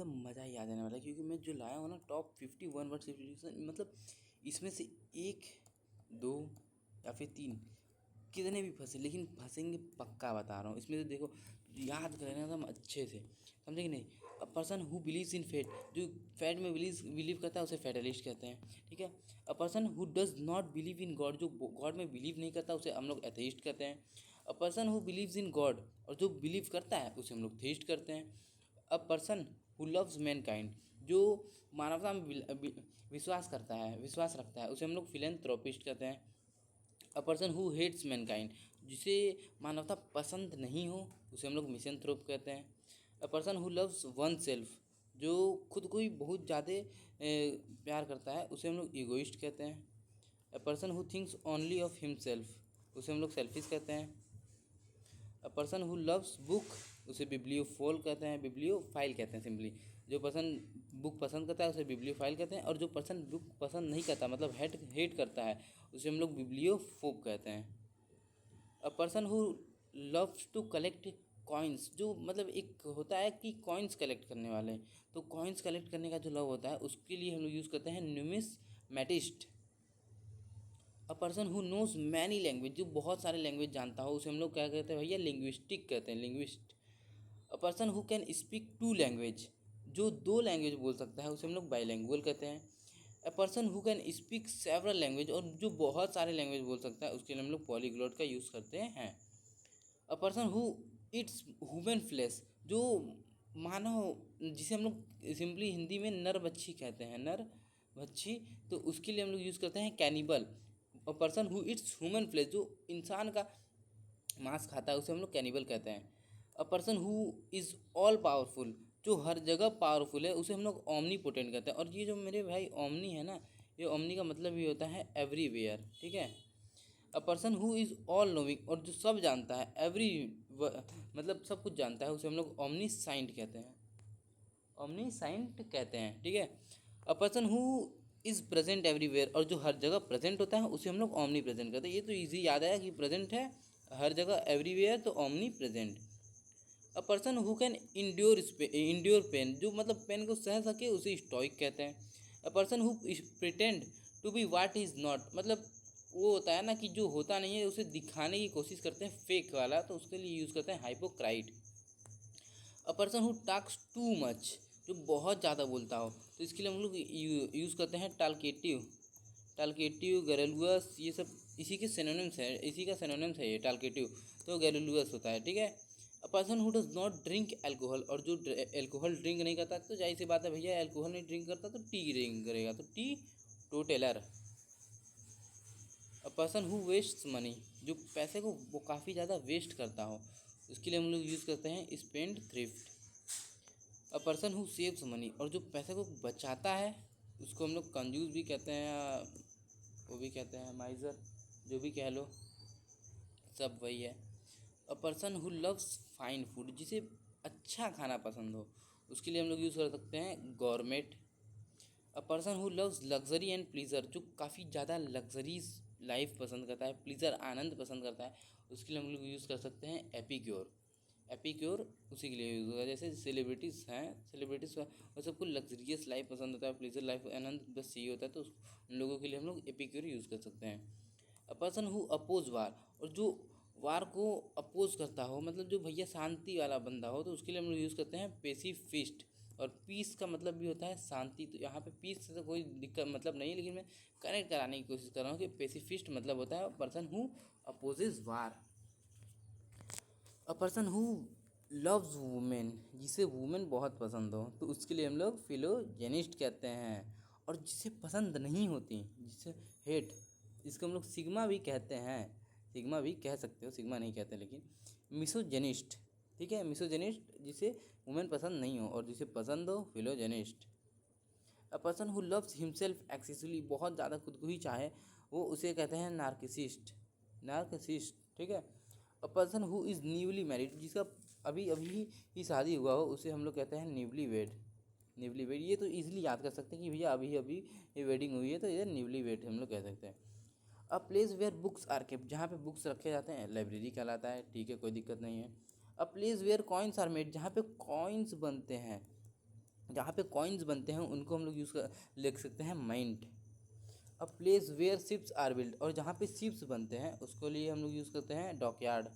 एकदम मज़ा ही आ जाने वाला है, क्योंकि मैं जो लाया हूँ ना टॉप 51 वर्ड सब्स्टिट्यूशन, मतलब इसमें से एक, दो या फिर तीन, कितने भी फंसे, लेकिन फंसेंगे पक्का बता रहा हूँ। इसमें तो देखो, याद कर लेना एकदम अच्छे से, समझे कि नहीं। A person who believes in fate, जो फैट में बिलीव करता है उसे फैटलिस्ट कहते हैं, ठीक है। A person who does not believe in God, जो गॉड में बिलीव नहीं करता उसे हम लोग एथेइस्ट कहते हैं। A person who believes in God, और जो बिलीव करता है उसे हम लोग थेइस्ट करते हैं। A person who loves Mankind, जो मानवता में विश्वास करता है, विश्वास रखता है, उसे हम लोग फिलेंथ्रोपिस्ट कहते हैं। A person who hates mankind, जिसे मानवता पसंद नहीं हो उसे हम लोग मिसेंथ्रोप कहते हैं। A person who loves one self, जो खुद को ही बहुत ज़्यादा प्यार करता है उसे हम लोग ईगोइस्ट कहते हैं। A person who thinks only of himself, उसे हम लोग सेल्फिश कहते हैं। A person who loves book, उसे बिब्लियोफोल कहते हैं, बिब्लियोफाइल कहते हैं सिंपली। जो पर्सन बुक पसंद करता है उसे बिब्लियोफाइल कहते हैं, और जो पर्सन बुक पसंद नहीं करता, मतलब हेट करता है, उसे हम लोग बिब्लियोफोब कहते हैं। A person who loves to collect coins, जो मतलब एक होता है कि कॉइन्स कलेक्ट करने वाले, तो कॉइन्स कलेक्ट करने का जो लव होता है उसके लिए हम लोग यूज़ करते हैं numismatist. A person who knows many language, जो बहुत सारे लैंग्वेज जानता हो उसे हम लोग क्या कहते हैं भैया, लिंग्विस्टिक कहते हैं, linguist. A person who can speak two language, जो दो लैंग्वेज बोल सकता है उसे हम लोग बाईलैंग्वेज कहते हैं। A person who can speak several language, और जो बहुत सारे लैंग्वेज बोल सकता है उसके लिए हम लोग पॉलीग्लॉट का यूज़ करते हैं। A person who it's human flesh, जो मानव, जिसे हम लोग सिंपली हिंदी में नर बच्ची कहते हैं, नर बच्ची, तो उसके लिए हम लोग यूज़ करते हैं cannibal. A person who it's human flesh, जो इंसान का मांस खाता है उसे हम लोग कैनिबल कहते हैं। A person who is all powerful, जो हर जगह पावरफुल है उसे हम लोग ओमनी पोटेंट कहते हैं। और ये जो मेरे भाई ओमनी है ना, ये ओमनी का मतलब ये होता है एवरीवेयर, ठीक है। A person who is all नोविंग, और जो सब जानता है, मतलब सब कुछ जानता है, उसे हम लोग ओमनी साइंट कहते हैं, ओमनी साइंट कहते हैं, ठीक है। A person who is present everywhere, और जो हर जगह प्रेजेंट होता है उसे हम लोग ओमनी प्रेजेंट कहते हैं। ये तो इजी याद आया कि प्रेजेंट है हर जगह एवरीवेयर, तो omnipresent. A person who can endure pain, जो मतलब पेन को सह सके उसे स्टोइक कहते हैं। A person who pretend to be what is not, मतलब वो होता है ना कि जो होता नहीं है उसे दिखाने की कोशिश करते हैं, फेक वाला, तो उसके लिए यूज़ करते हैं hypocrite. A person who talks too much, जो बहुत ज़्यादा बोलता हो, तो इसके लिए हम लोग यूज़ करते हैं टालकेटिव, टालकेटिव, गैरुलस, ये सब इसी के सिनोनिम्स है, इसी का सिनोनिम्स है ये टालकेटिव, तो गैरुलस होता है, ठीक है। A person who does not drink alcohol, और जो एल्कोहल ड्रिंक नहीं करता, तो जाहिर सी बात है भैया, एल्कोहल नहीं ड्रिंक करता तो टी ड्रिंक करेगा, तो teetotaller. A person who wastes money, जो पैसे को वो काफ़ी ज़्यादा वेस्ट करता हो, उसके लिए हम लोग यूज़ करते हैं spend thrift. A person who saves money, और जो पैसे को बचाता है उसको हम लोग कंजूस भी कहते हैं, या वो भी कहते हैं माइजर, जो भी कह लो, सब वही है। A person who loves fine food, जिसे अच्छा खाना पसंद हो, उसके लिए हम लोग यूज़ कर सकते हैं gourmet. A person who loves luxury and pleaser, जो काफ़ी ज़्यादा लग्जरीज लाइफ पसंद करता है, प्लीज़र आनंद पसंद करता है, उसके लिए हम लोग यूज़ कर सकते हैं एपिक्योर। एपिक्योर उसी के लिए यूज़ होगा, जैसे सेलिब्रिटीज़ हैं, सेलिब्रिटीज़ और सबको लग्जरियस लाइफ पसंद होता है, प्लीज़र लाइफ आनंद बस चाहिए होता है, तो उन लोगों के लिए हम लोग एपिक्योर यूज़ कर सकते हैं। अ पर्सन हु अपोज वार, और जो वार को अपोज करता हो, मतलब जो भैया शांति वाला बंदा हो, तो उसके लिए हम लोग यूज़ करते हैं पेसिफिस्ट। और पीस का मतलब भी होता है शांति, तो यहाँ पे पीस से तो कोई दिक्कत मतलब नहीं है, लेकिन मैं कनेक्ट कराने की कोशिश कर रहा हूँ कि पेसिफिस्ट मतलब होता है person who opposes war. A person who loves women, जिसे वुमेन बहुत पसंद हो, तो उसके लिए हम लोग फिलोजेनिस्ट कहते हैं। और जिसे पसंद नहीं होती, जिसे हेट, इसको हम लोग सिग्मा भी कहते हैं, सिग्मा भी कह सकते हो, सिग्मा नहीं कहते लेकिन। मिसोजेनिस्ट, ठीक है, मिसोजेनिस्ट, जिसे वुमेन पसंद नहीं हो, और जिसे पसंद हो philogynist. A person who loves himself excessively, बहुत ज़्यादा खुद को ही चाहे वो, उसे कहते हैं नार्किसिस्ट, नार्किसिस्ट, ठीक है। A person who is newly married, जिसका अभी अभी ही शादी हुआ हो, उसे हम लोग कहते हैं न्यूली वेड, न्यूली वेड, ये तो इजीली याद कर सकते हैं कि भैया अभी अभी ये वेडिंग हुई है, तो ये न्यूली वेड हम लोग कह सकते हैं। A place where books are kept, जहाँ पे बुक्स रखे जाते हैं लाइब्रेरी कहलाता है, ठीक है, कोई दिक्कत नहीं है। A place where coins are made, जहाँ पे कॉइन्स बनते हैं, जहाँ पे कॉइन्स बनते हैं उनको हम लोग लिख सकते हैं mint. A place where ships are build, और जहाँ पे शिप्स बनते हैं उसको लिए हम लोग यूज़ करते हैं dockyard.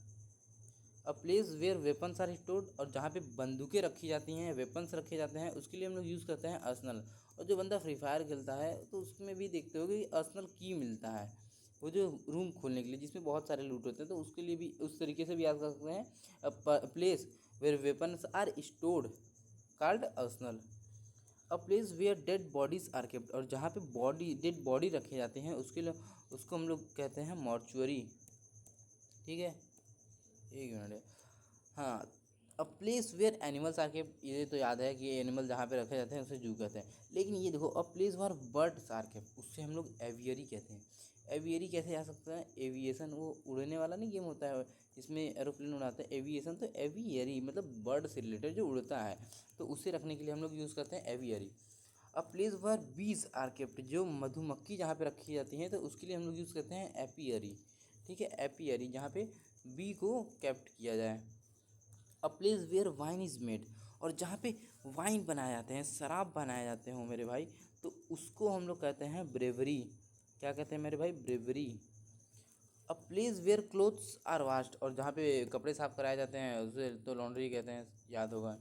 A place where weapons are stored, और जहाँ पे बंदूकें रखी जाती हैं, वेपन्स रखे जाते हैं, उसके लिए हम लोग यूज़ करते हैं अर्सनल। और जो बंदा फ्री फायर खेलता है तो उसमें भी देखते हो कि अर्सनल की मिलता है, वो जो रूम खोलने के लिए जिसमें बहुत सारे लूट होते हैं, तो उसके लिए भी उस तरीके से भी याद कर सकते हैं। Place where weapons are stored called arsenal. A place where dead bodies are kept, और जहाँ पे डेड बॉडी रखे जाते हैं उसके लिए उसको हम लोग कहते हैं मॉर्चुअरी। ठीक है, एक मिनट है। हाँ, a place where animals are kept, ये तो याद है कि एनिमल जहाँ पे रखे जाते हैं उसे जू कहते हैं। लेकिन ये देखो, a place where birds are kept, उससे हम लोग एवियरी कहते हैं। एवियरी कैसे जा सकता है? एविएशन, वो उड़ने वाला नहीं गेम होता है जिसमें एरोप्लेन उड़ाते हैं, एविएशन, तो एवियरी मतलब बर्ड से रिलेटेड जो उड़ता है, तो उसे रखने के लिए हम लोग यूज़ करते हैं aviary. A place where bees are kept, जो मधुमक्खी जहाँ पे रखी जाती हैं तो उसके लिए हम लोग यूज़ करते हैं एपियरी। ठीक है, एपियरी, जहाँ पे बी को कैप्ट किया जाए। A place where wine is made, और जहाँ पे वाइन बनाए जाते हैं, शराब बनाए जाते हो मेरे भाई, तो उसको हम लोग कहते हैं ब्रेवरी। क्या कहते हैं मेरे भाई? Brewery. A place where clothes are washed, और जहाँ पे कपड़े साफ कराए जाते हैं उसे तो लॉन्ड्री कहते हैं, याद होगा।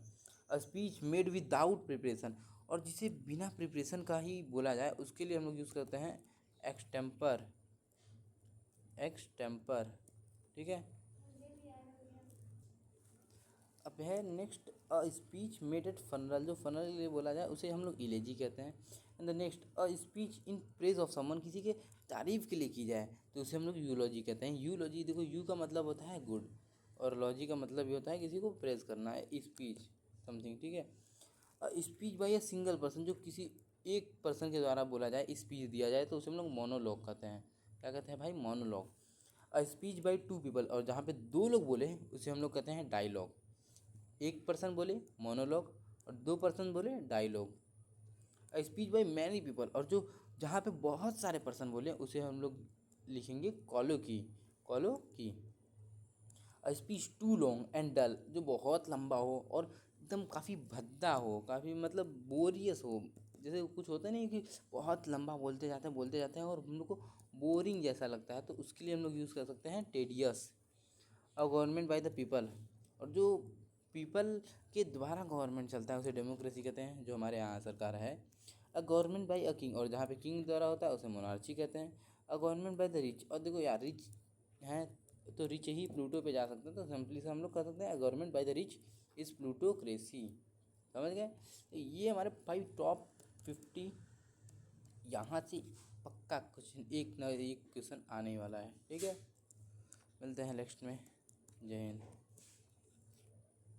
A speech made without preparation, और जिसे बिना प्रिपरेशन का ही बोला जाए उसके लिए हम लोग यूज़ करते हैं एक्सटेम्पर। एक्सटेम्पर, ठीक है। अब है next, a speech made at funeral, जो फनरल के लिए बोला जाए उसे हम लोग इलेजी कहते हैं। And the next, a speech in praise of someone, किसी के तारीफ के लिए की जाए तो उसे हम लोग यूलॉजी कहते हैं। यूलॉजी, देखो यू का मतलब होता है गुड, और लॉजी का मतलब ये होता है किसी को प्रेज करना है, स्पीच समथिंग, ठीक है। A speech by a single person, जो किसी एक पर्सन के द्वारा बोला जाए, स्पीच दिया जाए, तो उसे हम लोग मोनोलॉग कहते हैं। क्या कहते हैं भाई? Monologue. A speech by two people, और जहाँ पे दो लोग बोले उसे हम लोग कहते हैं डायलॉग। एक पर्सन बोले मोनोलॉग, और दो पर्सन बोले dialogue. A speech by many people, और जो जहाँ पे बहुत सारे पर्सन बोले उसे हम लोग लिखेंगे colloquy. Colloquy. A speech too long and dull, जो बहुत लंबा हो और एकदम काफ़ी भद्दा हो, काफ़ी मतलब बोरियस हो, जैसे कुछ होता नहीं कि बहुत लंबा बोलते जाते हैं और हम लोग को बोरिंग जैसा लगता है, तो उसके लिए हम लोग यूज़ कर सकते हैं tedious. A government by the people, और जो पीपल के द्वारा गवर्नमेंट चलता है उसे डेमोक्रेसी कहते हैं, जो हमारे यहाँ सरकार है। A government by a king, और जहाँ पे किंग द्वारा होता है उसे मोनार्ची कहते हैं। A government by the rich, और देखो यार रिच हैं तो रिच ही प्लूटो पे जा सकते हैं, तो सिंपली से हम लोग कह सकते हैं government by the rich is plutocracy. समझ गए? तो ये हमारे 5 टॉप 50, यहाँ से पक्का कुछ एक ना एक क्वेश्चन आने वाला है, ठीक है। मिलते हैं नेक्स्ट में। जय हिंद।